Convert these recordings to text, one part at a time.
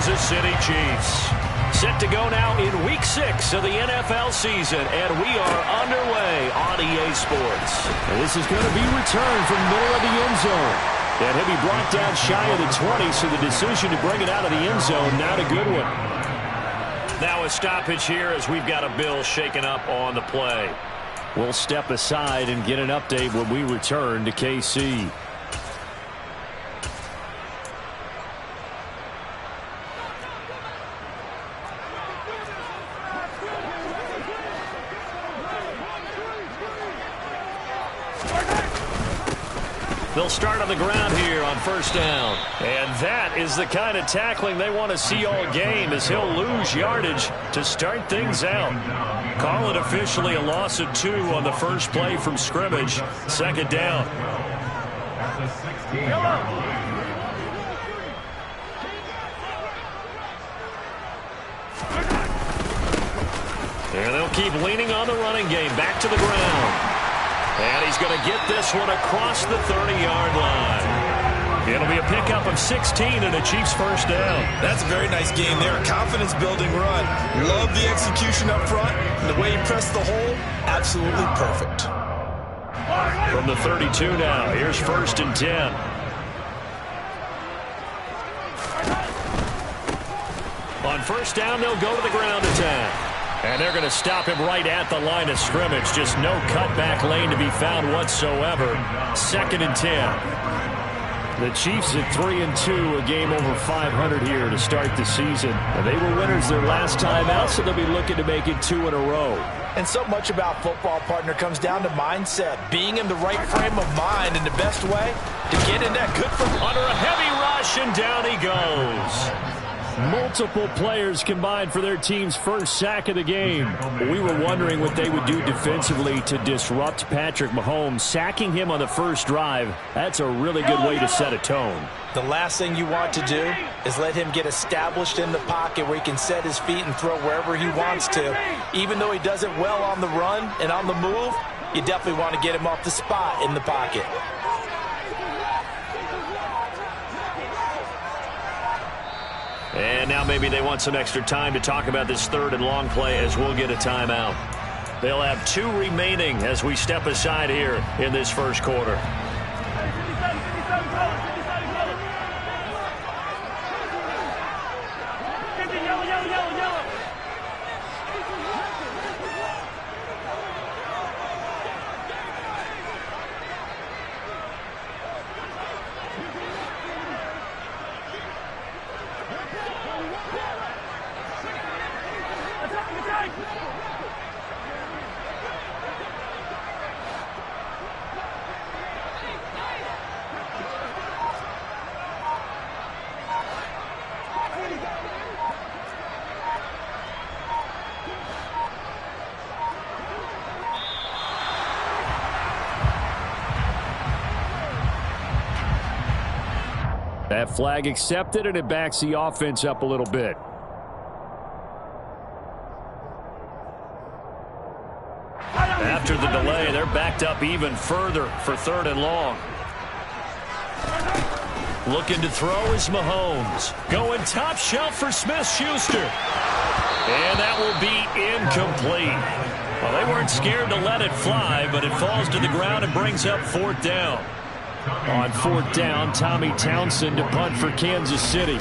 Kansas City Chiefs. Set to go now in Week 6 of the NFL season, and we are underway on EA Sports. And this is going to be returned from the middle of the end zone. And he'll be brought down shy of the 20, so the decision to bring it out of the end zone, not a good one. Now a stoppage here as we've got a Bill shaken up on the play. We'll step aside and get an update when we return to KC. They'll start on the ground here on first down. And that is the kind of tackling they want to see all game, as he'll lose yardage to start things out. Call it officially a loss of 2 on the first play from scrimmage. Second down. And they'll keep leaning on the running game. Back to the ground. And he's going to get this one across the 30-yard line. It'll be a pickup of 16 and a Chiefs first down. That's a very nice game there. Confidence-building run. Love the execution up front. And the way he pressed the hole, absolutely perfect. From the 32 now, here's first and 10. On first down, they'll go to the ground attack. And they're going to stop him right at the line of scrimmage. Just no cutback lane to be found whatsoever. Second and 10. The Chiefs at 3-2, a game over 500 here to start the season. And they were winners their last time out, so they'll be looking to make it 2 in a row. And so much about football, partner, comes down to mindset. Being in the right frame of mind, and the best way to get in that good for under a heavy rush, and down he goes. Multiple players combined for their team's first sack of the game. We were wondering what they would do defensively to disrupt Patrick Mahomes. Sacking him on the first drive, that's a really good way to set a tone. The last thing you want to do is let him get established in the pocket where he can set his feet and throw wherever he wants to. Even though he does it well on the run and on the move, you definitely want to get him off the spot in the pocket. And now maybe they want some extra time to talk about this third and long play, as we'll get a timeout. They'll have 2 remaining as we step aside here in this first quarter. That flag accepted, and it backs the offense up a little bit. After the delay, they're backed up even further for third and long. Looking to throw is Mahomes. Going top shelf for Smith-Schuster. And that will be incomplete. Well, they weren't scared to let it fly, but it falls to the ground and brings up fourth down. On fourth down, Tommy Townsend to punt for Kansas City.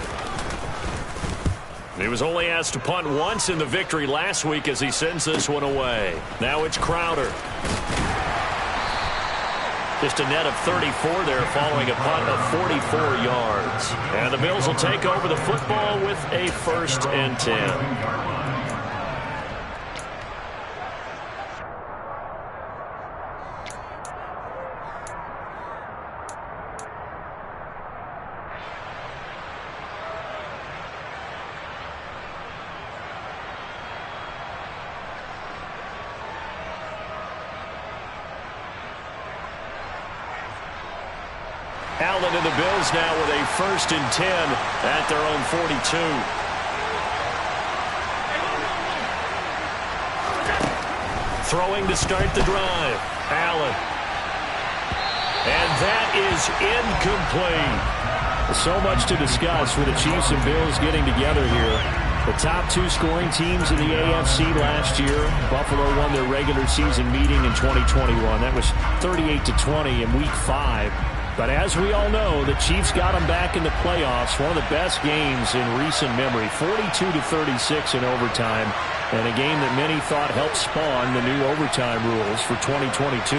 He was only asked to punt once in the victory last week as he sends this one away. Now it's Crowder. Just a net of 34 there following a punt of 44 yards. And the Bills will take over the football with a first and 10. Allen and the Bills now with a first and 10 at their own 42. Throwing to start the drive. Allen. And that is incomplete. So much to discuss with the Chiefs and Bills getting together here. The top two scoring teams in the AFC last year. Buffalo won their regular season meeting in 2021. That was 38-20 in Week 5. But as we all know, the Chiefs got them back in the playoffs. One of the best games in recent memory. 42-36 in overtime. And a game that many thought helped spawn the new overtime rules for 2022.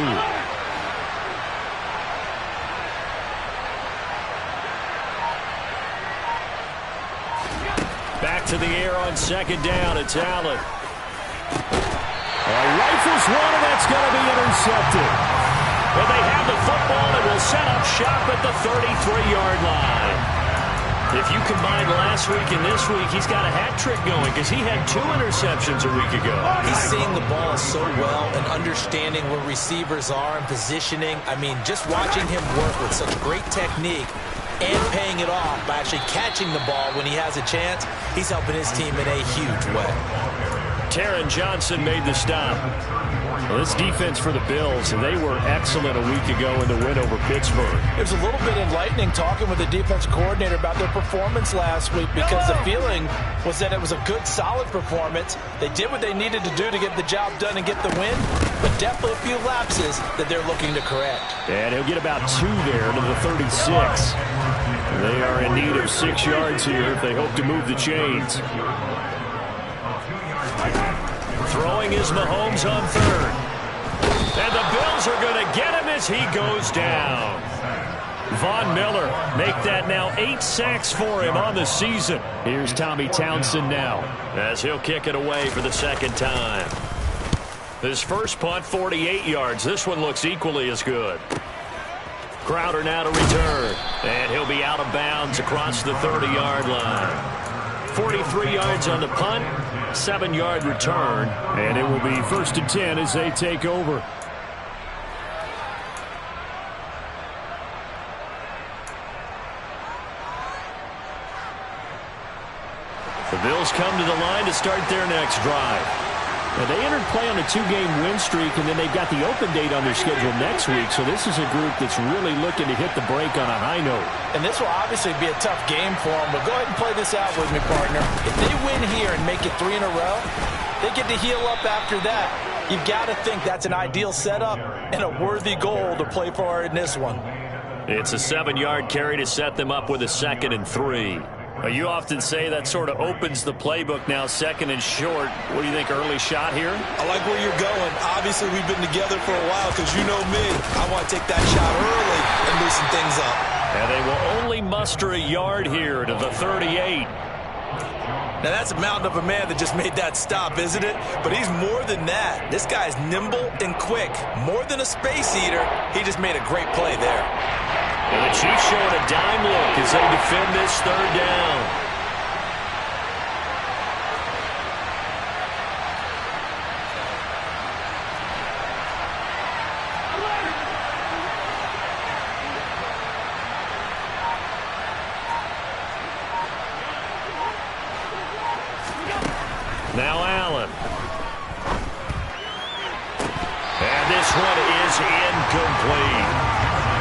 Back to the air on second down. It's Allen. Rifles one, and that's going to be intercepted. And they have the football and will set up shop at the 33-yard line. If you combine last week and this week, he's got a hat trick going because he had 2 interceptions a week ago. He's seeing the ball so well and understanding where receivers are and positioning. I mean, just watching him work with such great technique and paying it off by actually catching the ball when he has a chance, he's helping his team in a huge way. Taron Johnson made the stop. Well, this defense for the Bills, they were excellent a week ago in the win over Pittsburgh. It was a little bit enlightening talking with the defense coordinator about their performance last week because the feeling was that it was a good, solid performance. They did what they needed to do to get the job done and get the win, but definitely a few lapses that they're looking to correct. And he'll get about 2 there to the 36. They are in need of 6 yards here if they hope to move the chains. Throwing is Mahomes on third. And the Bills are going to get him as he goes down. Von Miller make that now 8 sacks for him on the season. Here's Tommy Townsend now, as he'll kick it away for the second time. His first punt, 48 yards. This one looks equally as good. Crowder now to return. And he'll be out of bounds across the 30-yard line. 43 yards on the punt, 7-yard return, and it will be 1st and 10 as they take over. The Bills come to the line to start their next drive. Now, they entered play on a 2-game win streak, and then they've got the open date on their schedule next week, so this is a group that's really looking to hit the break on a high note. And this will obviously be a tough game for them, but go ahead and play this out with me, partner. If they win here and make it 3 in a row, they get to heal up after that. You've got to think that's an ideal setup and a worthy goal to play for in this one. It's a 7-yard carry to set them up with a 2nd and 3. You often say that sort of opens the playbook now, 2nd and short. What do you think, early shot here? I like where you're going. Obviously, we've been together for a while because you know me. I want to take that shot early and loosen things up. And they will only muster a yard here to the 38. Now, that's a mountain of a man that just made that stop, isn't it? But he's more than that. This guy's nimble and quick. More than a space eater, he just made a great play there. And the Chiefs showing a dime look as they defend this 3rd down. Now Allen. And this one is incomplete.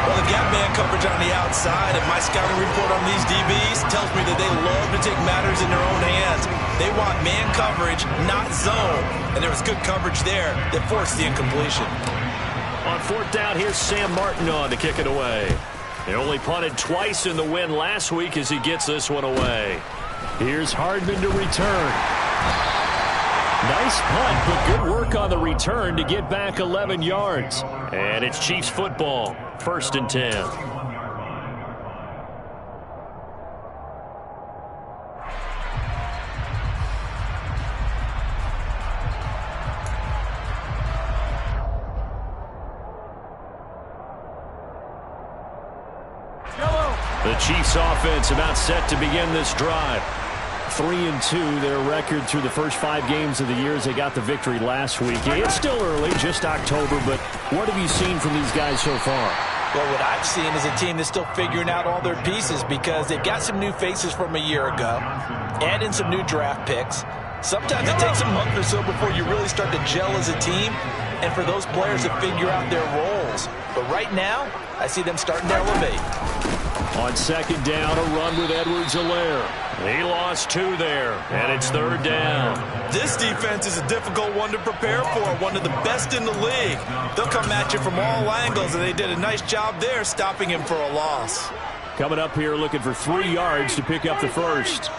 Well, the gap man coverage on the outside, and my scouting report on these DBs tells me that they love to take matters in their own hands. They want man coverage, not zone. And there was good coverage there that forced the incompletion. On 4th down, here's Sam Martin on to kick it away. He only punted twice in the win last week as he gets this one away. Here's Hardman to return. Nice punt, but good work on the return to get back 11 yards. And it's Chiefs football, 1st and 10. The Chiefs offense about set to begin this drive. 3-2, their record through the first 5 games of the year as they got the victory last week. It's still early, just October, but what have you seen from these guys so far? Well, what I've seen is a team that's still figuring out all their pieces because they've got some new faces from a year ago, add in some new draft picks. Sometimes it takes a month or so before you really start to gel as a team, and for those players to figure out their roles. But right now, I see them starting to elevate. On second down, a run with Edwards-Helaire. He lost 2 there, and it's 3rd down. This defense is a difficult one to prepare for, one of the best in the league. They'll come at you from all angles, and they did a nice job there stopping him for a loss. Coming up here looking for 3 yards to pick up the first.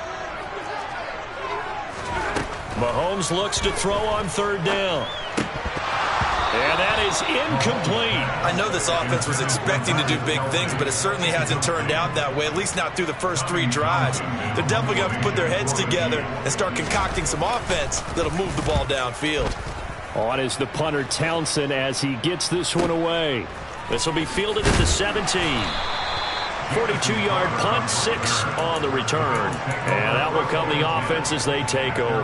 Mahomes looks to throw on 3rd down. And that is incomplete. I know this offense was expecting to do big things, but it certainly hasn't turned out that way, at least not through the first 3 drives. They're definitely going to have to put their heads together and start concocting some offense that'll move the ball downfield. On is the punter Townsend as he gets this one away. This will be fielded at the 17. 42-yard punt, 6 on the return. And out will come the offense as they take over.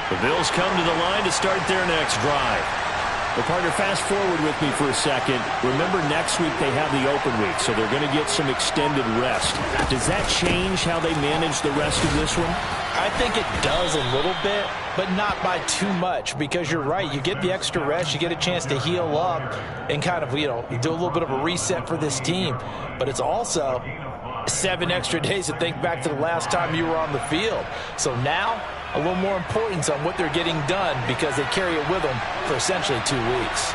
The Bills come to the line to start their next drive. Well, partner, fast forward with me for a second. Remember, next week they have the open week, so they're going to get some extended rest. Does that change how they manage the rest of this one? I think it does a little bit, but not by too much, because you're right. You get the extra rest, you get a chance to heal up and kind of, do a little bit of a reset for this team. But it's also 7 extra days to think back to the last time you were on the field. So now, a little more importance on what they're getting done because they carry it with them for essentially 2 weeks.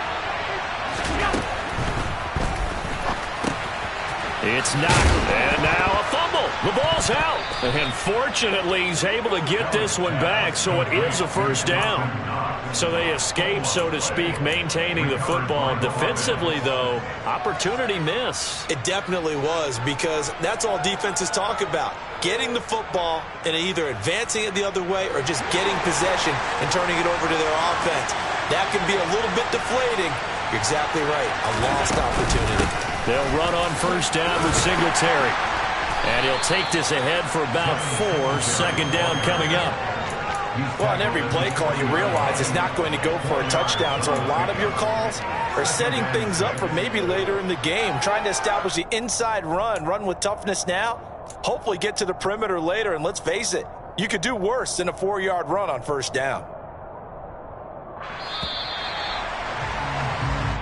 It's knocked, and now a fumble. The ball's out. And fortunately, he's able to get this one back, so it is a first down. So they escape, so to speak, maintaining the football. Defensively, though, opportunity miss. It definitely was, because that's all defenses talk about. Getting the football and either advancing it the other way or just getting possession and turning it over to their offense. That can be a little bit deflating. You're exactly right. A lost opportunity. They'll run on first down with Singletary. And he'll take this ahead for about 4. Second down coming up. Well, on every play call, you realize it's not going to go for a touchdown. So a lot of your calls are setting things up for maybe later in the game, trying to establish the inside run with toughness now, hopefully get to the perimeter later. And let's face it, you could do worse than a 4-yard run on first down.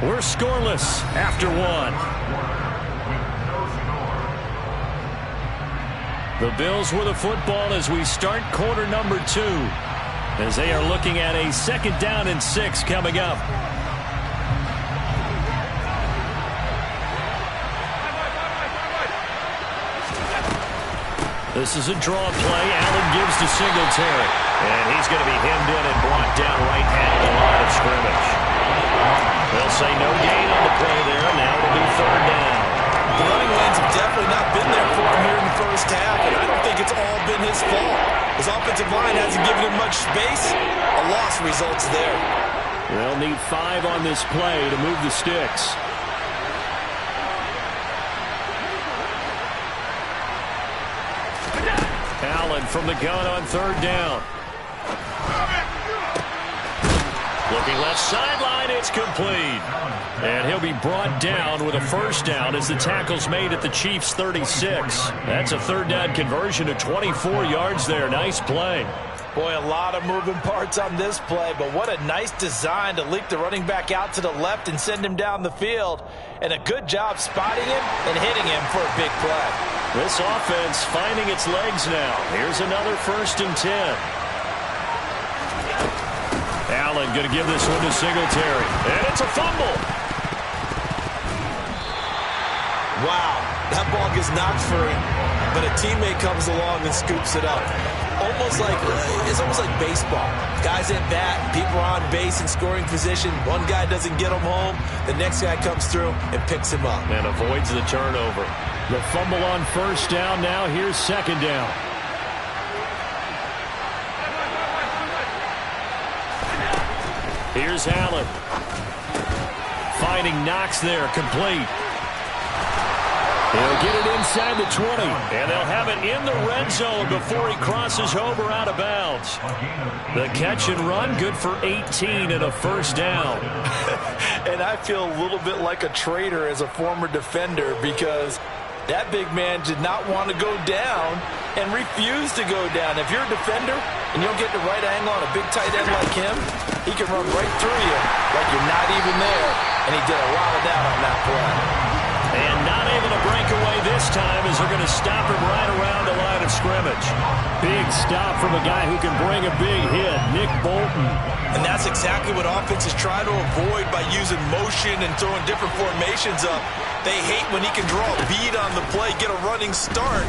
We're scoreless after 1. The Bills with the football as we start quarter number 2, as they are looking at a 2nd down and 6 coming up. This is a draw play. Allen gives to Singletary. And he's going to be hemmed in and brought down right at the line of scrimmage. They'll say no gain on the play there. Now it'll be 3rd down. The running lanes have definitely not been there for him here in the first half, and I don't think it's all been his fault. His offensive line hasn't given him much space. A loss results there. They'll need 5 on this play to move the sticks. Allen from the gun on 3rd down. Looking left sideline, it's complete. And he'll be brought down with a first down as the tackle's made at the Chiefs' 36. That's a 3rd down conversion of 24 yards there. Nice play. Boy, a lot of moving parts on this play, but what a nice design to leak the running back out to the left and send him down the field. And a good job spotting him and hitting him for a big play. This offense finding its legs now. Here's another 1st and 10. Allen going to give this one to Singletary. And it's a fumble. Wow, that ball gets knocked free, but a teammate comes along and scoops it up. It's almost like baseball. Guys at bat, people are on base in scoring position. One guy doesn't get him home. The next guy comes through and picks him up. And avoids the turnover. The fumble on first down now. Here's 2nd down. Here's Allen. Finding Knox there, complete. He'll get it inside the 20. And they'll have it in the red zone before he crosses over out of bounds. The catch and run, good for 18 and a first down. And I feel a little bit like a traitor as a former defender because that big man did not want to go down and refused to go down. If you're a defender and you don't get the right angle on a big tight end like him, he can run right through you like you're not even there. And he did a lot of that on that play. And not able to break away this time as they're going to stop him right around the line of scrimmage. Big stop from a guy who can bring a big hit, Nick Bolton. And that's exactly what offenses try to avoid by using motion and throwing different formations up. They hate when he can draw a bead on the play, get a running start,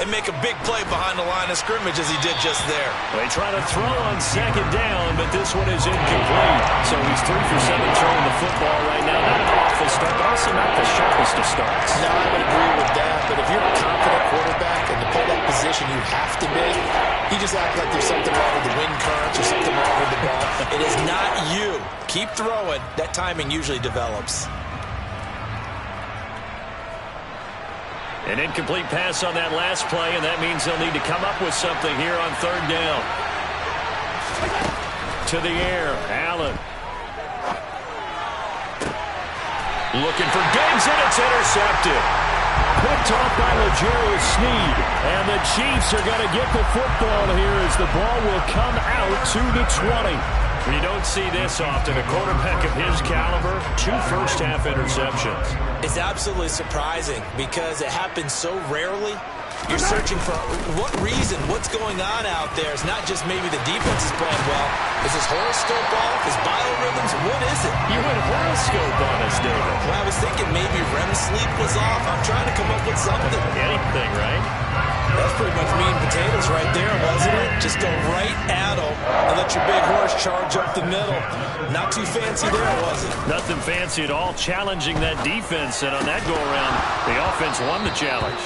and make a big play behind the line of scrimmage as he did just there. They try to throw on second down, but this one is incomplete. So he's 3 for 7 throwing the football right now. Not an awful start, but also not the sharpest of starts. No, I would agree with that. But if you're a confident quarterback and to play that position, you have to be. You just act like there's something wrong with the wind currents or something wrong with the ball. It is not you. Keep throwing. That timing usually develops. An incomplete pass on that last play, and that means they'll need to come up with something here on third down. To the air, Allen. Looking for Diggs, and it's intercepted. Picked off by L'Jarius Sneed. And the Chiefs are going to get the football here as the ball will come out to the 20. You don't see this often. A quarterback of his caliber, 2 first-half interceptions. It's absolutely surprising because it happens so rarely. You're searching for what reason, what's going on out there. It's not just maybe the defense is playing well. Is his horoscope off? His biorhythms? What is it? You went horoscope on us, David. Well, I was thinking maybe REM sleep was off. I'm trying to come up with something. Anything, right? That's pretty much meat and potatoes right there, wasn't it? Just go right at him and let your big horse charge up the middle. Not too fancy there, was it? Nothing fancy at all, challenging that defense. And on that go-around, the offense won the challenge.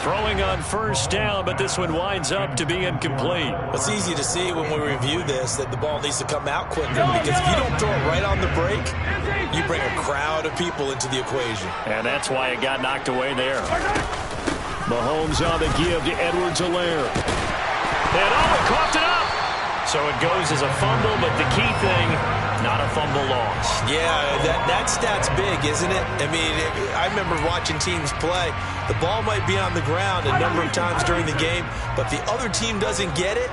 Throwing on first down, but this one winds up to be incomplete. It's easy to see when we review this that the ball needs to come out quicker because if you don't throw it right on the break, you bring a crowd of people into the equation. And that's why it got knocked away there. Mahomes on the give to Edwards-Helaire. And he coughed it up. So it goes as a fumble, but the key thing, not a fumble loss. Yeah, that stat's big, isn't it? I mean, I remember watching teams play. The ball might be on the ground a number of times during the game, but if the other team doesn't get it,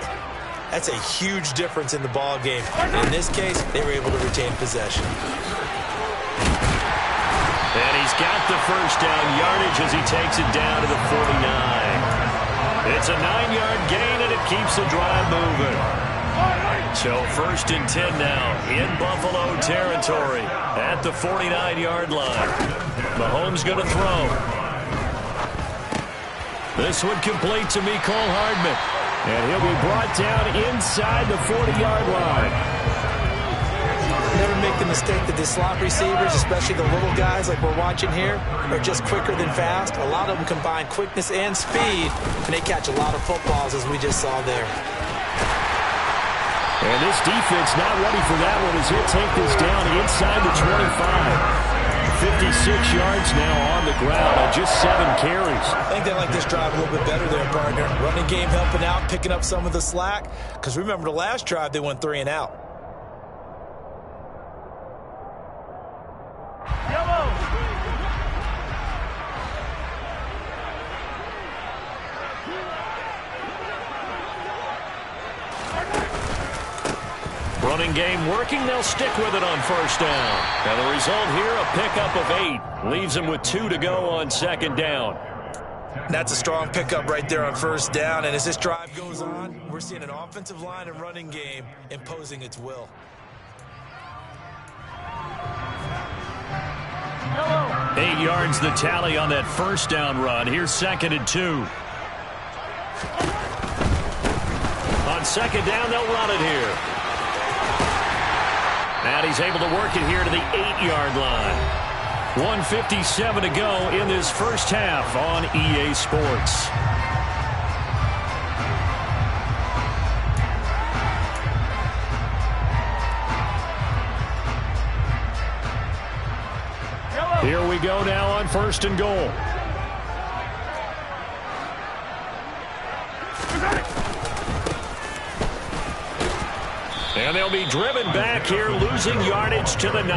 that's a huge difference in the ball game. And in this case, they were able to retain possession. And he's got the first down yardage as he takes it down to the 49. It's a 9-yard gain, and it keeps the drive moving. So 1st and 10 now in Buffalo territory at the 49-yard line. Mahomes going to throw. This one complete to Mecole Hardman. And he'll be brought down inside the 40-yard line. Never make the mistake that the slot receivers, especially the little guys like we're watching here, are just quicker than fast. A lot of them combine quickness and speed, and they catch a lot of footballs, as we just saw there. And this defense not ready for that one as he'll take this down inside the 25. 56 yards now on the ground on just 7 carries. I think they like this drive a little bit better there, partner. Running game helping out, picking up some of the slack. Because remember the last drive, they went 3 and out. Running game working. They'll stick with it on first down. And the result here, a pickup of 8. Leaves them with 2 to go on second down. That's a strong pickup right there on first down. And as this drive goes on, we're seeing an offensive line and running game imposing its will. Hello. 8 yards the tally on that first down run. Here's 2nd and 2. On second down, they'll run it here. And he's able to work it here to the 8-yard line. 1:57 to go in this first half on EA Sports. Here we go now on 1st and goal. And they'll be driven back here, losing yardage to the 9.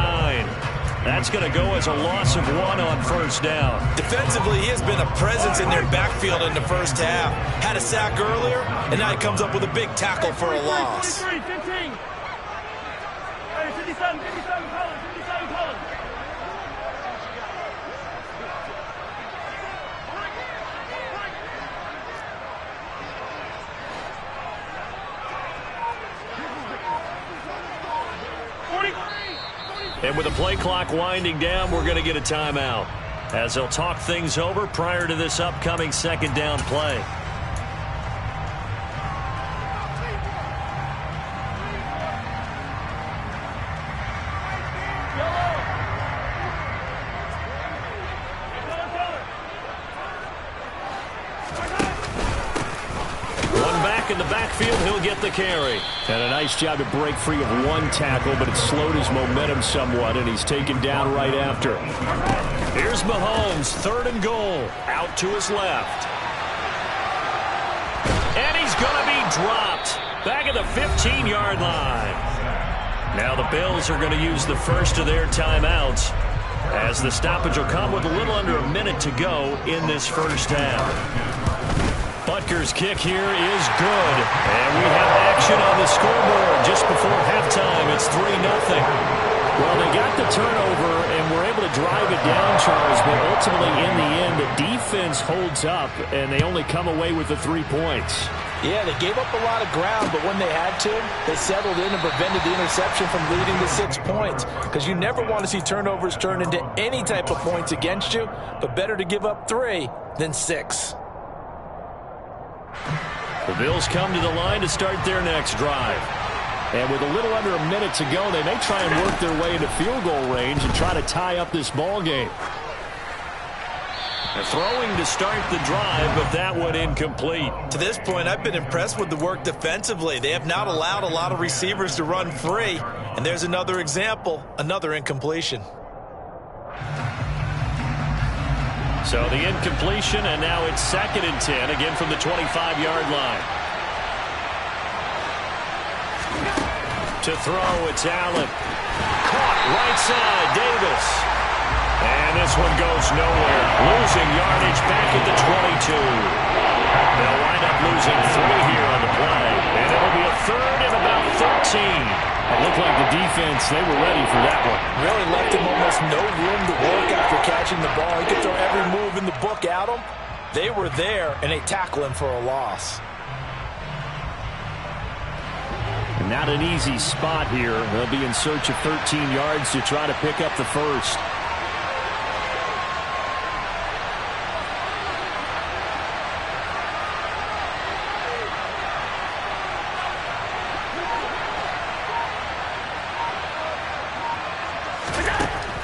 That's going to go as a loss of 1 on first down. Defensively, he has been a presence in their backfield in the first half. Had a sack earlier, and now he comes up with a big tackle for a loss. 53, 15. Hey, 57, Collins, 57, Collins. And with the play clock winding down, we're going to get a timeout as they'll talk things over prior to this upcoming second down play. In the backfield, he'll get the carry. And a nice job to break free of one tackle, but it slowed his momentum somewhat, and he's taken down right after. Here's Mahomes, 3rd and goal, out to his left. And he's going to be dropped back at the 15-yard line. Now the Bills are going to use the first of their timeouts, as the stoppage will come with a little under a minute to go in this first half. Butker's kick here is good. And we have action on the scoreboard just before halftime. It's 3-0. Well, they got the turnover and were able to drive it down, Charles, but ultimately in the end, the defense holds up, and they only come away with the 3 points. Yeah, they gave up a lot of ground, but when they had to, they settled in and prevented the interception from leading to 6 points. Because you never want to see turnovers turn into any type of points against you, but better to give up 3 than 6. The Bills come to the line to start their next drive. And with a little under a minute to go, they may try and work their way into field goal range and try to tie up this ball game. They're throwing to start the drive, but that one incomplete. To this point, I've been impressed with the work defensively. They have not allowed a lot of receivers to run free. And there's another example, another incompletion. So the incompletion, and now it's 2nd and 10, again from the 25-yard line. To throw, it's Allen. Caught right side, Davis. And this one goes nowhere. Losing yardage back at the 22. They'll wind up losing 3 here on the play. And it'll be a 3rd and about 13. It looked like the defense, they were ready for that one. Really left him almost no room to work after catching the ball. He could throw every move in the book at him. They were there, and they tackle him for a loss. And not an easy spot here. They'll be in search of 13 yards to try to pick up the first.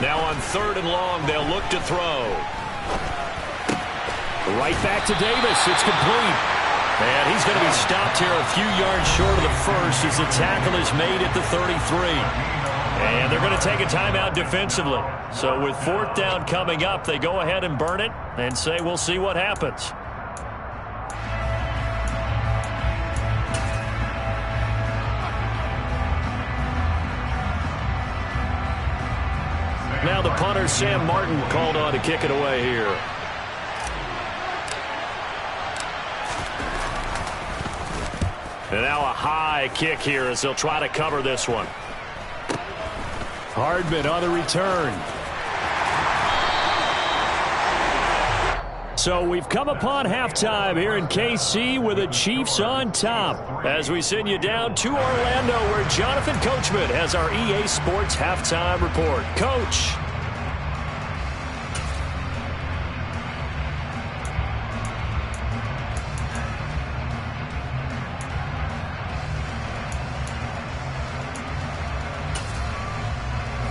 Now on 3rd and long, they'll look to throw. Right back to Davis. It's complete. And he's going to be stopped here a few yards short of the first as the tackle is made at the 33. And they're going to take a timeout defensively. So with 4th down coming up, they go ahead and burn it and say we'll see what happens. Now the punter, Sam Martin, called on to kick it away here. And now a high kick here as they'll try to cover this one. Hardman on the return. So we've come upon halftime here in KC with the Chiefs on top. As we send you down to Orlando, where Jonathan Coachman has our EA Sports halftime report. Coach.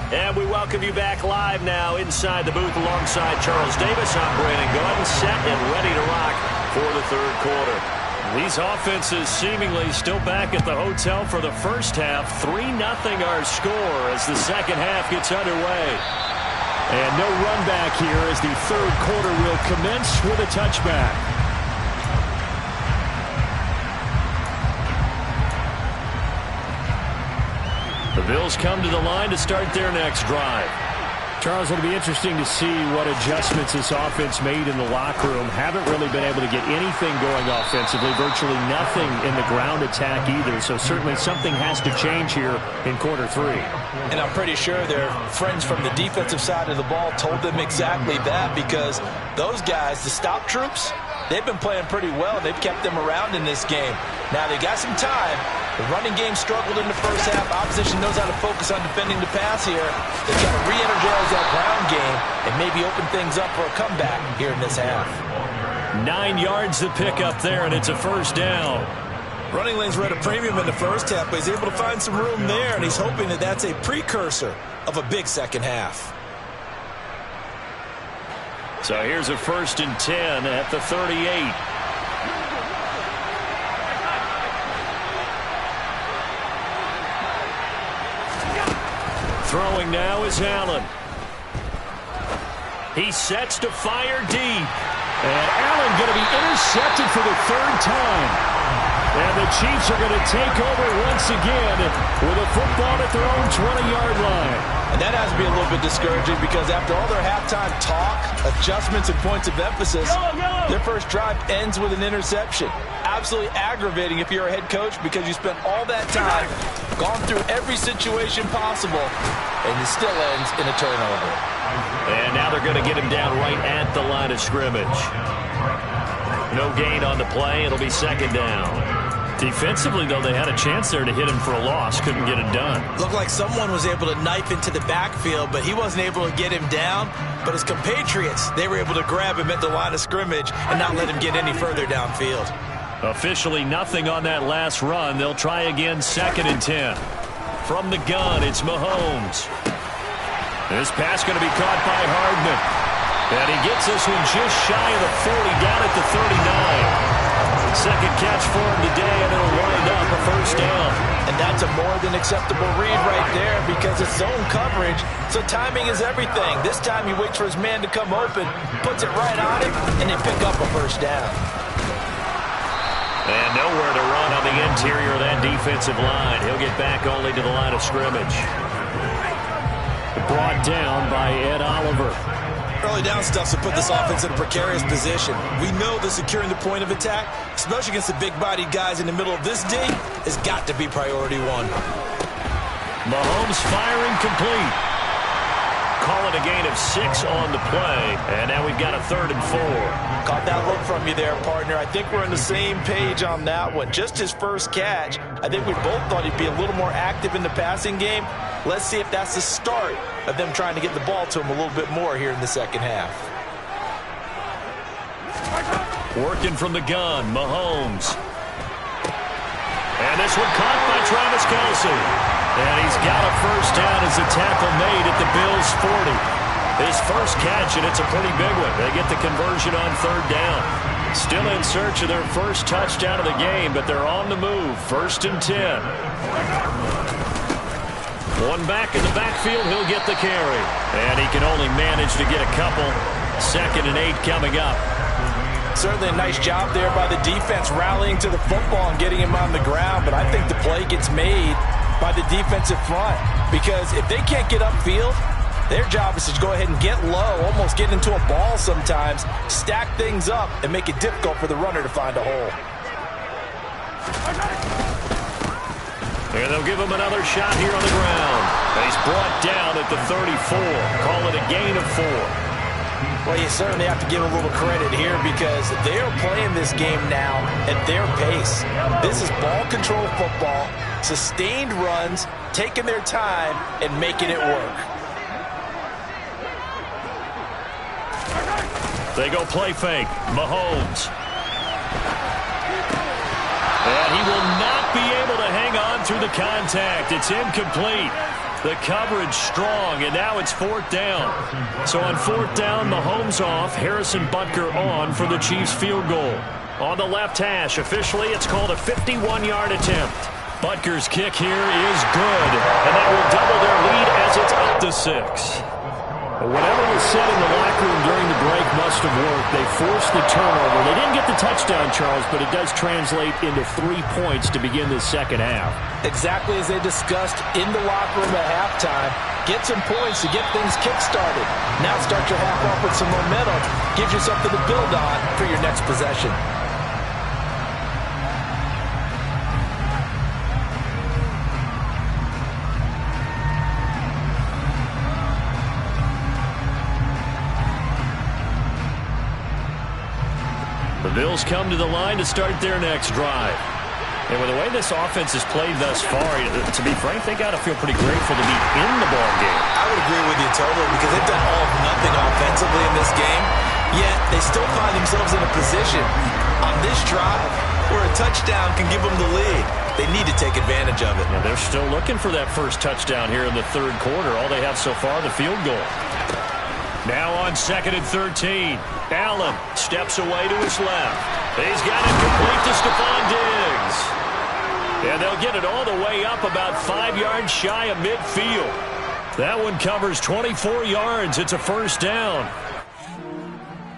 And we welcome you back live now inside the booth alongside Charles Davis. I'm Brandon Gaudin, set and ready to rock for the 3rd quarter. These offenses seemingly still back at the hotel for the first half. 3-0 our score as the second half gets underway. And no run back here as the 3rd quarter will commence with a touchback. Bills come to the line to start their next drive. Charles, it'll be interesting to see what adjustments this offense made in the locker room. Haven't really been able to get anything going offensively, virtually nothing in the ground attack either. So certainly something has to change here in quarter 3. And I'm pretty sure their friends from the defensive side of the ball told them exactly that, because those guys, the stop troops, they've been playing pretty well. They've kept them around in this game. Now they got some time. The running game struggled in the first half. Opposition knows how to focus on defending the pass here. They've got to re-energize that ground game and maybe open things up for a comeback here in this half. 9 yards to pick up there, and it's a first down. Running lanes were at a premium in the first half, but he's able to find some room there, and he's hoping that that's a precursor of a big second half. So here's a 1st and 10 at the 38. Throwing now is Allen. He sets to fire deep. And Allen going to be intercepted for the 3rd time. And the Chiefs are going to take over once again with a football at their own 20-yard line. And that has to be a little bit discouraging, because after all their halftime talk, adjustments, and points of emphasis, their first drive ends with an interception. Absolutely aggravating if you're a head coach, because you spent all that time, gone through every situation possible, and it still ends in a turnover. And now they're going to get him down right at the line of scrimmage. No gain on the play. It'll be 2nd down. Defensively, though, they had a chance there to hit him for a loss. Couldn't get it done. Looked like someone was able to knife into the backfield, but he wasn't able to get him down. But his compatriots, they were able to grab him at the line of scrimmage and not let him get any further downfield. Officially nothing on that last run. They'll try again, 2nd and 10. From the gun, it's Mahomes. This pass going to be caught by Hardman. And he gets this one just shy of the 40, down at the 39. Second catch for him today, and it'll wind up a first down. And that's a more than acceptable read right there, because it's zone coverage, so timing is everything. This time he waits for his man to come open, puts it right on him, and they pick up a first down. And nowhere to run on the interior of that defensive line. He'll get back only to the line of scrimmage. Brought down by Ed Oliver. Early down stuff to put this offense in a precarious position. We know that securing the point of attack, especially against the big-bodied guys in the middle of this D, has got to be priority 1. Mahomes firing complete. Call it a gain of 6 on the play. And now we've got a 3rd and 4. Caught that look from you there, partner. I think we're on the same page on that one. Just his first catch. I think we both thought he'd be a little more active in the passing game. Let's see if that's the start of them trying to get the ball to him a little bit more here in the second half. Working from the gun, Mahomes. And this one caught by Travis Kelce. And he's got a first down as a tackle made at the Bills' 40. His first catch, and it's a pretty big one. They get the conversion on 3rd down. Still in search of their first touchdown of the game, but they're on the move. 1st and 10. One back in the backfield, he'll get the carry. And he can only manage to get a couple. 2nd and 8 coming up. Certainly a nice job there by the defense rallying to the football and getting him on the ground, but I think the play gets made by the defensive front, because if they can't get upfield, their job is to go ahead and get low, almost get into a ball sometimes, stack things up, and make it difficult for the runner to find a hole. And they'll give him another shot here on the ground. And he's brought down at the 34. Call it a gain of 4. Well, you certainly have to give a little credit here, because they are playing this game now at their pace. This is ball control football, sustained runs, taking their time, and making it work. They go play fake. Mahomes. And he will not be able to hang on through the contact. It's incomplete. The coverage strong, and now it's 4th down. So on 4th down, Mahomes off, Harrison Butker on for the Chiefs field goal. On the left hash, officially it's called a 51-yard attempt. Butker's kick here is good, and that will double their lead as it's up to 6. Whatever was said in the locker room during the break must have worked. They forced the turnover. They didn't get the touchdown, Charles, but it does translate into 3 points to begin the second half. Exactly as they discussed in the locker room at halftime. Get some points to get things kick-started. Now start your half off with some momentum. Gives you something to build on for your next possession. The Bills come to the line to start their next drive. And with the way this offense has played thus far, to be frank, they got to feel pretty grateful to be in the ball game. I would agree with you totally because they've done all of nothing offensively in this game, yet they still find themselves in a position on this drive where a touchdown can give them the lead. They need to take advantage of it. Yeah, they're still looking for that first touchdown here in the third quarter. All they have so far, the field goal. Now on 2nd and 13. Allen steps away to his left. He's got it complete to Stephon Diggs. And they'll get it all the way up about 5 yards shy of midfield. That one covers 24 yards. It's a first down.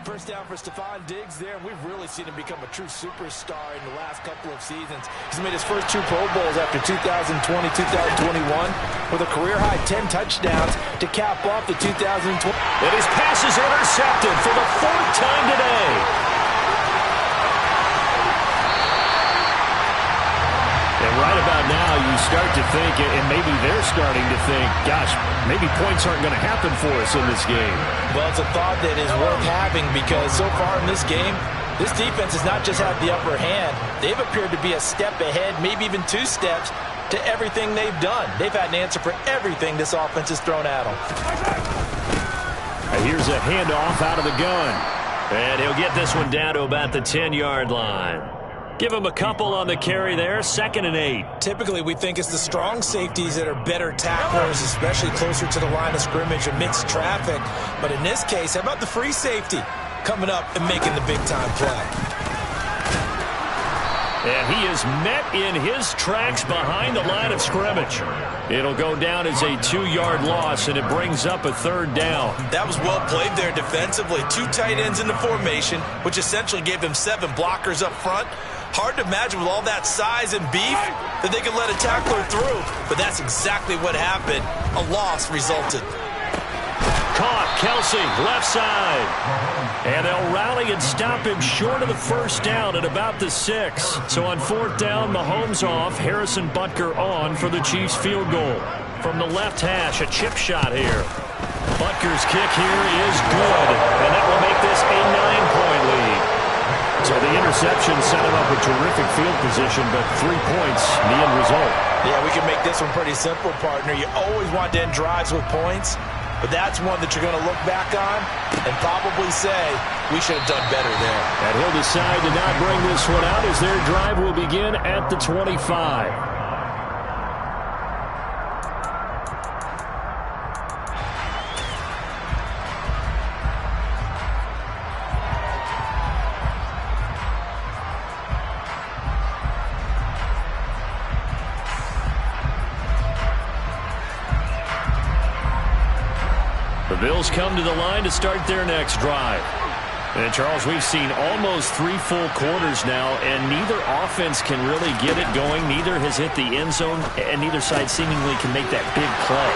First down for Stephon Diggs there. We've really seen him become a true superstar in the last couple of seasons. He's made his first 2 Pro Bowls after 2020, 2021 with a career-high 10 touchdowns to cap off the 2020. And his pass is intercepted for the 4th time today. And right about now, you start to think, and maybe they're starting to think, gosh, maybe points aren't going to happen for us in this game. Well, it's a thought that is worth having because so far in this game, this defense has not just had the upper hand. They've appeared to be a step ahead, maybe even 2 steps to everything they've done. They've had an answer for everything this offense has thrown at them. Here's a handoff out of the gun. And he'll get this one down to about the 10-yard line. Give him a couple on the carry there, 2nd and 8. Typically, we think it's the strong safeties that are better tacklers, especially closer to the line of scrimmage amidst traffic. But in this case, how about the free safety coming up and making the big-time play? And he is met in his tracks behind the line of scrimmage. It'll go down as a 2-yard loss, and it brings up a 3rd down. That was well played there defensively. 2 tight ends in the formation, which essentially gave them 7 blockers up front. Hard to imagine with all that size and beef that they could let a tackler through. But that's exactly what happened. A loss resulted. Caught, Kelsey, left side. And they'll rally and stop him short of the first down at about the 6. So on 4th down, Mahomes off, Harrison Butker on for the Chiefs field goal. From the left hash, a chip shot here. Butker's kick here is good. And that will make this a 9-point lead. So the interception set him up with terrific field position, but 3 points, the end result. Yeah, we can make this one pretty simple, partner. You always want to end drives with points, but that's one that you're going to look back on and probably say, we should have done better there. And he'll decide to not bring this one out as their drive will begin at the 25. The Bills come to the line to start their next drive. And, Charles, we've seen almost 3 full quarters now, and neither offense can really get it going. Neither has hit the end zone, and neither side seemingly can make that big play.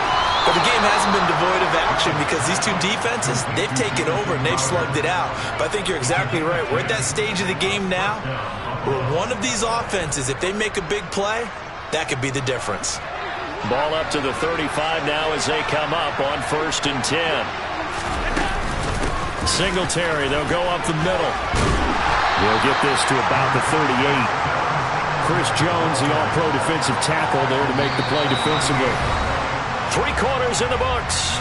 But the game hasn't been devoid of action because these 2 defenses, they've taken over and they've slugged it out. But I think you're exactly right. We're at that stage of the game now where one of these offenses, if they make a big play, that could be the difference. Ball up to the 35 now as they come up on 1st and 10. Singletary, they'll go up the middle. They'll get this to about the 38. Chris Jones, the all-pro defensive tackle, there to make the play defensively. 3 quarters in the books.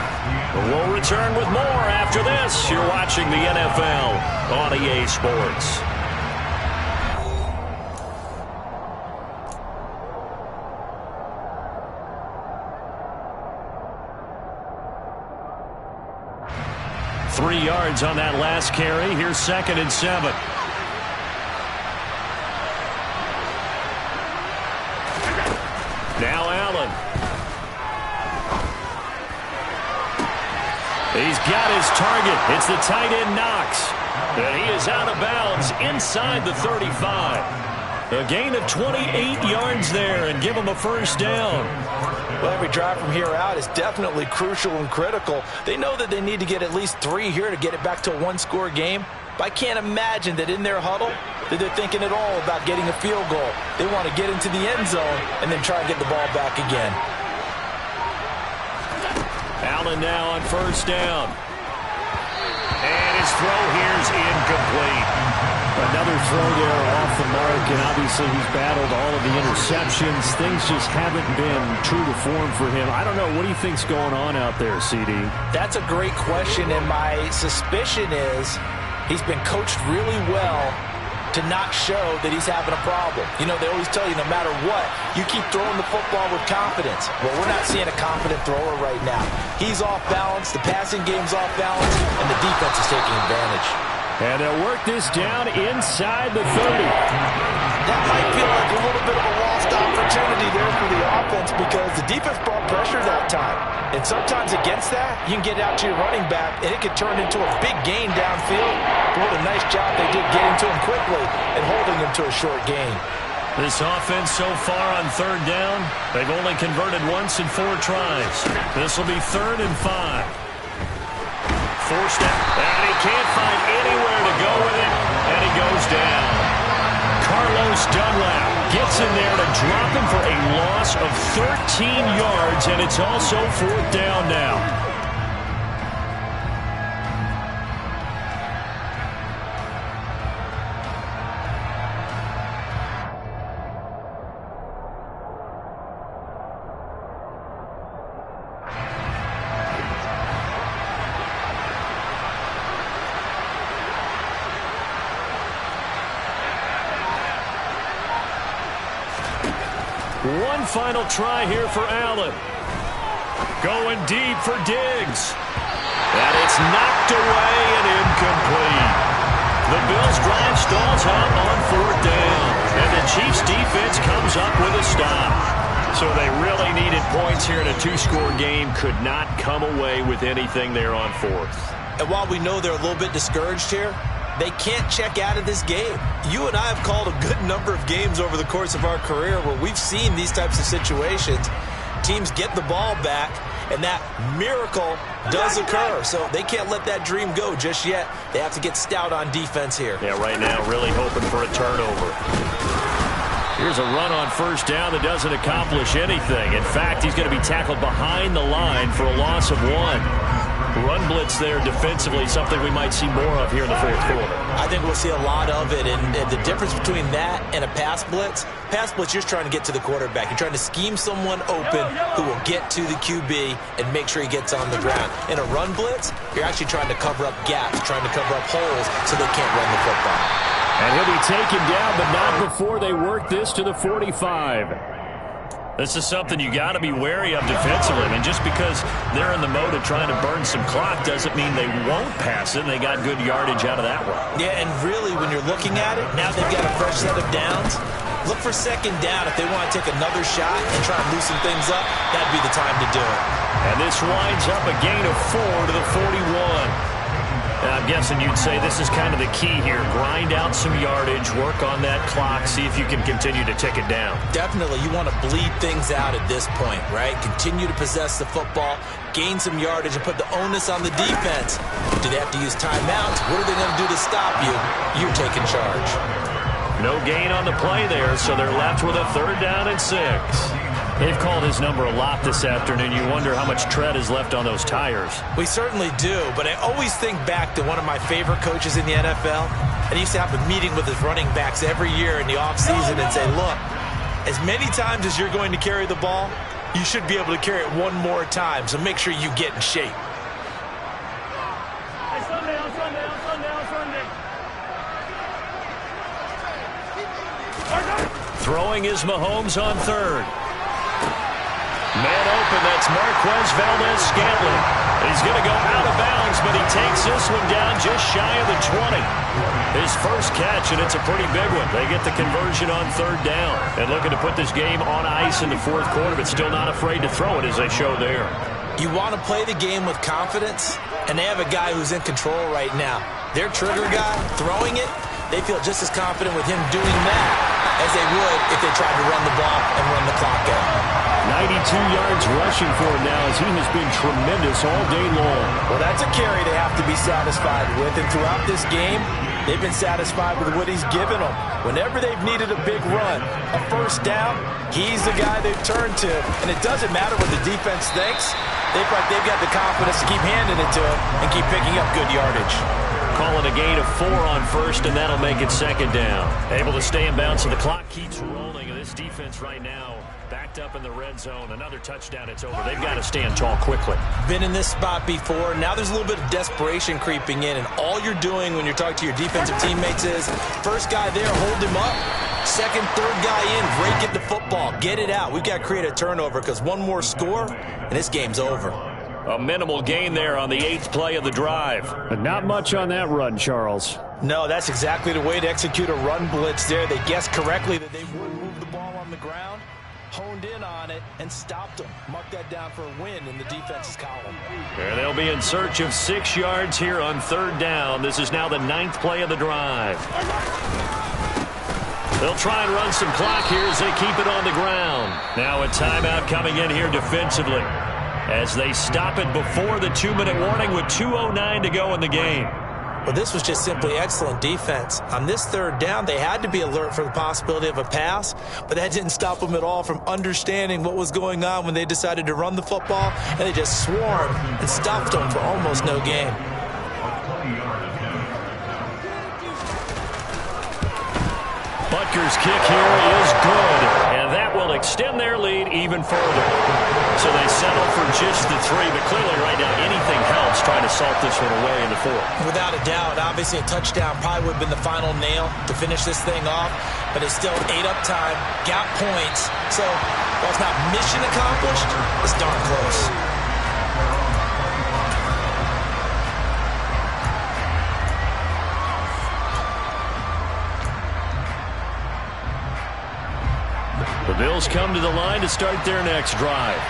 We'll return with more after this. You're watching the NFL on EA Sports. Three yards on that last carry. Here's 2nd and 7. Now Allen. He's got his target. It's the tight end Knox. And he is out of bounds inside the 35. A gain of 28 yards there and give him a first down. Well, every drive from here out is definitely crucial and critical. They know that they need to get at least 3 here to get it back to a one-score game. But I can't imagine that in their huddle that they're thinking at all about getting a field goal. They want to get into the end zone and then try and get the ball back again. Allen now on first down. And his throw here is incomplete. Another throw there off the mark, and obviously he's battled all of the interceptions. Things just haven't been true to form for him. I don't know. What do you think's going on out there, CD? That's a great question, and my suspicion is he's been coached really well to not show that he's having a problem. You know, they always tell you no matter what, you keep throwing the football with confidence. Well, we're not seeing a confident thrower right now. He's off balance, the passing game's off balance, and the defense is taking advantage. And they'll work this down inside the 30. That might feel like a little bit of a lost opportunity there for the offense because the defense brought pressure that time. And sometimes against that, you can get out to your running back, and it could turn into a big gain downfield. But what a nice job they did getting to him quickly and holding him to a short gain. This offense so far on third down, they've only converted once in 4 tries. This will be 3rd and 5. Forced out, and he can't find anywhere to go with it, and he goes down. Carlos Dunlap gets in there to drop him for a loss of 13 yards, and it's also 4th down now. One final try here for Allen. Going deep for Diggs. And it's knocked away and incomplete. The Bills' drive stalls out on 4th down. And the Chiefs' defense comes up with a stop. So they really needed points here in a 2-score game. Could not come away with anything there on 4th. And while we know they're a little bit discouraged here, they can't check out of this game. You and I have called a good number of games over the course of our career where we've seen these types of situations. Teams get the ball back, and that miracle does occur. So they can't let that dream go just yet. They have to get stout on defense here. Yeah, right now really hoping for a turnover. Here's a run on first down that doesn't accomplish anything. In fact, he's going to be tackled behind the line for a loss of 1. Run blitz there defensively, something we might see more of here in the 4th quarter. I think we'll see a lot of it, and the difference between that and a pass blitz, you're just trying to get to the quarterback. You're trying to scheme someone open who will get to the QB and make sure he gets on the ground. In a run blitz, you're actually trying to cover up gaps, trying to cover up holes so they can't run the football. And he'll be taken down, but not before they work this to the 45. This is something you got to be wary of defensively. And just because they're in the mode of trying to burn some clock doesn't mean they won't pass it. They got good yardage out of that one. Yeah, and really, when you're looking at it, now they've got a fresh set of downs. Look for 2nd down. If they want to take another shot and try and loosen things up, that'd be the time to do it. And this winds up a gain of 4 to the 41. And I'm guessing you'd say this is kind of the key here. Grind out some yardage, work on that clock, see if you can continue to tick it down. Definitely. You want to bleed things out at this point, right? Continue to possess the football, gain some yardage, and put the onus on the defense. Do they have to use timeouts? What are they going to do to stop you? You're taking charge. No gain on the play there, so they're left with a 3rd down and 6. They've called his number a lot this afternoon. You wonder how much tread is left on those tires. We certainly do, but I always think back to one of my favorite coaches in the NFL, and he used to have a meeting with his running backs every year in the offseason and say, look, as many times as you're going to carry the ball, you should be able to carry it one more time, so make sure you get in shape. Throwing is Mahomes on 3rd. Man open, that's Marquez Valdes-Scantling. He's going to go out of bounds, but he takes this one down just shy of the 20. His first catch, and it's a pretty big one. They get the conversion on 3rd down. And looking to put this game on ice in the 4th quarter, but still not afraid to throw it as they show there. You want to play the game with confidence, and they have a guy who's in control right now. Their trigger guy, throwing it, they feel just as confident with him doing that as they would if they tried to run the ball and run the clock out. 92 yards rushing for him now as he has been tremendous all day long. Well, that's a carry they have to be satisfied with, and throughout this game, they've been satisfied with what he's given them. Whenever they've needed a big run, a first down, he's the guy they've turned to. And it doesn't matter what the defense thinks. They feel like they've got the confidence to keep handing it to him and keep picking up good yardage. Calling a gain of 4 on first, and that'll make it second down. Able to stay in bounds, so the clock keeps rolling. And this defense right now, backed up in the red zone. Another touchdown, it's over. They've got to stand tall quickly. Been in this spot before. Now there's a little bit of desperation creeping in, and all you're doing when you're talking to your defensive teammates is, first guy there, hold him up. Second, third guy in, rake at the football. Get it out. We've got to create a turnover because one more score, and this game's over. A minimal gain there on the 8th play of the drive. But not much on that run, Charles. No, that's exactly the way to execute a run blitz there. They guessed correctly that they would move the ball on the ground, honed in on it, and stopped them. Mark that down for a win in the defense's column. And they'll be in search of 6 yards here on third down. This is now the 9th play of the drive. They'll try and run some clock here as they keep it on the ground. Now a timeout coming in here defensively as they stop it before the 2-minute warning with 2:09 to go in the game. Well, this was just simply excellent defense. On this third down, they had to be alert for the possibility of a pass, but that didn't stop them at all from understanding what was going on when they decided to run the football, and they just swarmed and stuffed them for almost no gain. Butker's kick here is good, and that will extend their lead even further. So they settle for just the 3, but clearly right now anything helps trying to salt this one away in the 4th. Without a doubt, obviously a touchdown probably would have been the final nail to finish this thing off, but it's still ate up time, got points. So while it's not mission accomplished, it's darn close. The Bills come to the line to start their next drive.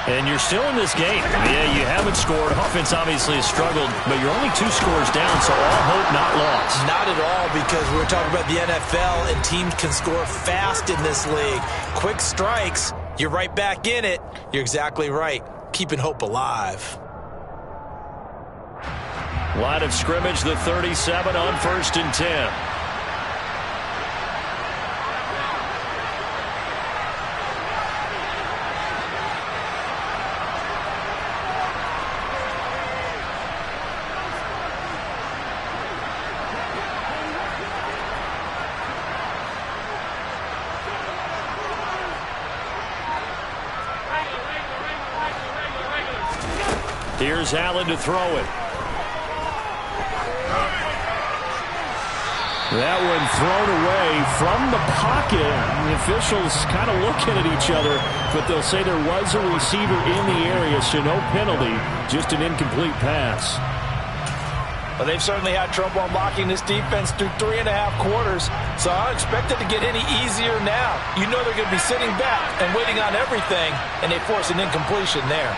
And you're still in this game. Yeah, you haven't scored. Offense obviously has struggled, but you're only 2 scores down, so all hope not lost. Not at all, because we're talking about the NFL, and teams can score fast in this league. Quick strikes, you're right back in it. You're exactly right. Keeping hope alive. Line of scrimmage, the 37 on 1st and 10. Here's Allen to throw it. That one thrown away from the pocket. The officials kind of looking at each other, but they'll say there was a receiver in the area, so no penalty, just an incomplete pass. Well, they've certainly had trouble unlocking this defense through 3.5 quarters, so I don't expect it to get any easier now. You know they're going to be sitting back and waiting on everything, and they force an incompletion there.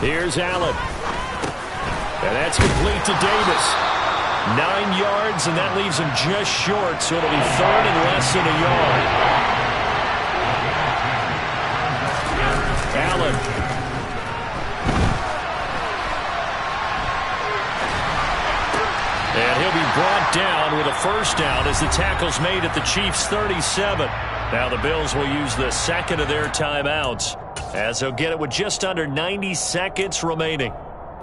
Here's Allen. And that's complete to Davis. 9 yards, and that leaves him just short, so it'll be 3rd and less than a yard. Allen. And he'll be brought down with a first down as the tackle's made at the Chiefs' 37. Now the Bills will use the second of their timeouts, as they'll get it with just under 90 seconds remaining.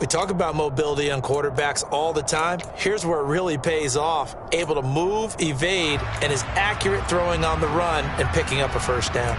We talk about mobility on quarterbacks all the time. Here's where it really pays off. Able to move, evade, and is accurate throwing on the run and picking up a first down.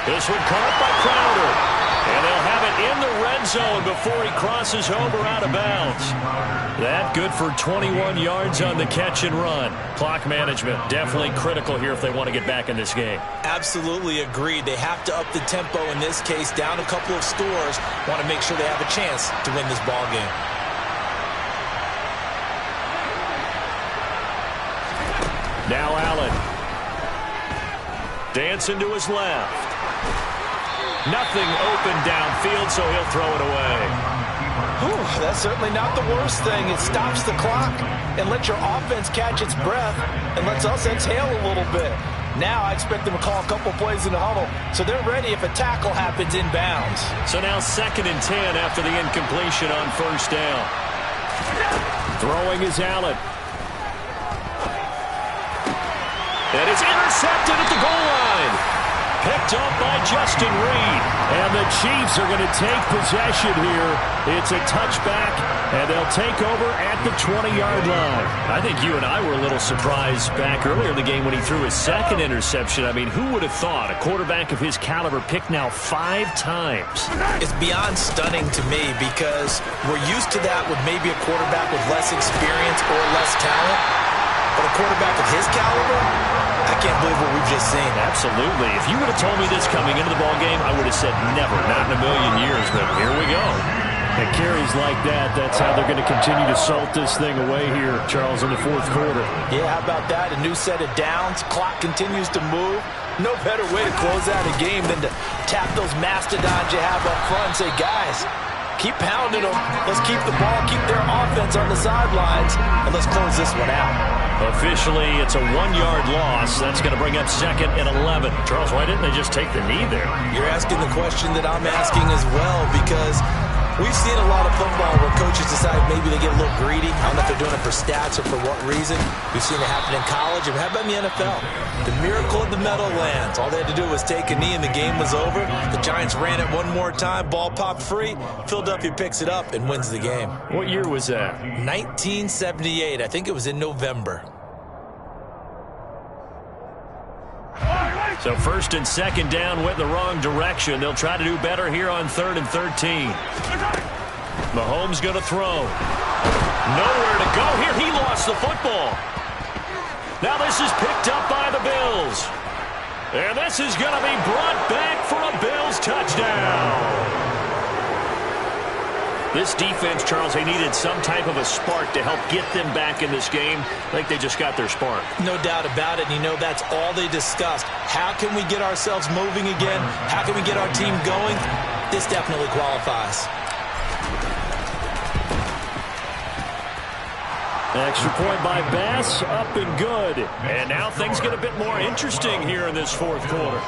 This one caught by Crowder. And they'll have it in the red zone before he crosses over out of bounds. That good for 21 yards on the catch and run. Clock management definitely critical here if they want to get back in this game. Absolutely agreed. They have to up the tempo in this case, down a couple of scores. Want to make sure they have a chance to win this ball game. Now Allen. Dancing to his left. Nothing open downfield, so he'll throw it away. Whew, that's certainly not the worst thing. It stops the clock and lets your offense catch its breath and lets us exhale a little bit. Now I expect them to call a couple plays in the huddle, so they're ready if a tackle happens inbounds. So now 2nd and 10 after the incompletion on first down. Throwing is Allen. And it's intercepted at the goal line. Picked up by Justin Reed. And the Chiefs are going to take possession here. It's a touchback, and they'll take over at the 20-yard line. I think you and I were a little surprised back earlier in the game when he threw his 2nd interception. I mean, who would have thought a quarterback of his caliber picked now 5 times? It's beyond stunning to me because we're used to that with maybe a quarterback with less experience or less talent. But a quarterback of his caliber, I can't believe what we've just seen. Absolutely. If you would have told me this coming into the ballgame, I would have said never, not in a million years, but here we go. And carries like that, that's how they're going to continue to salt this thing away here, Charles, in the 4th quarter. Yeah, how about that? A new set of downs. Clock continues to move. No better way to close out a game than to tap those mastodons you have up front and say, guys, keep pounding them. Let's keep the ball, keep their offense on the sidelines, and let's close this one out. Officially, it's a 1-yard loss. That's going to bring up 2nd and 11. Charles, why didn't they just take the knee there? You're asking the question that I'm asking as well, because we've seen a lot of football where coaches decide maybe they get a little greedy. I don't know if they're doing it for stats or for what reason. We've seen it happen in college. And how about in the NFL? The miracle of the Meadowlands. All they had to do was take a knee and the game was over. The Giants ran it one more time. Ball popped free. Philadelphia picks it up and wins the game. What year was that? 1978. I think it was in November. So 1st and 2nd down went the wrong direction. They'll try to do better here on 3rd and 13. Mahomes going to throw. Nowhere to go here. He lost the football. Now this is picked up by the Bills. And this is going to be brought back for a Bills touchdown. This defense, Charles, they needed some type of a spark to help get them back in this game. I think they just got their spark. No doubt about it. And you know, that's all they discussed. How can we get ourselves moving again? How can we get our team going? This definitely qualifies. Extra point by Bass, up and good. And now things get a bit more interesting here in this 4th quarter.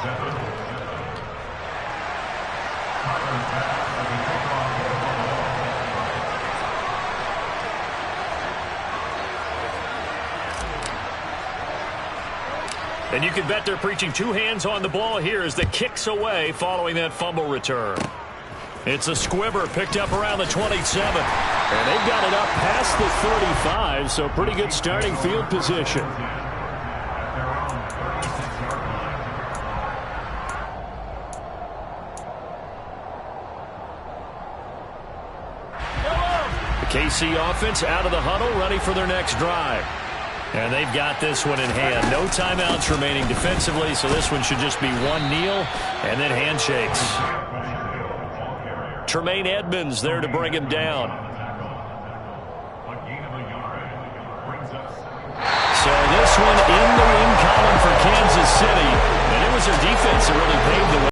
And you can bet they're preaching 2 hands on the ball here as the kick's away following that fumble return. It's a squibber picked up around the 27. And they've got it up past the 35, so pretty good starting field position. The KC offense out of the huddle, ready for their next drive. And they've got this one in hand. No timeouts remaining defensively, so this one should just be one kneel and then handshakes. Tremaine Edmonds there to bring him down. So this one in the win column for Kansas City. And it was their defense that really paved the way.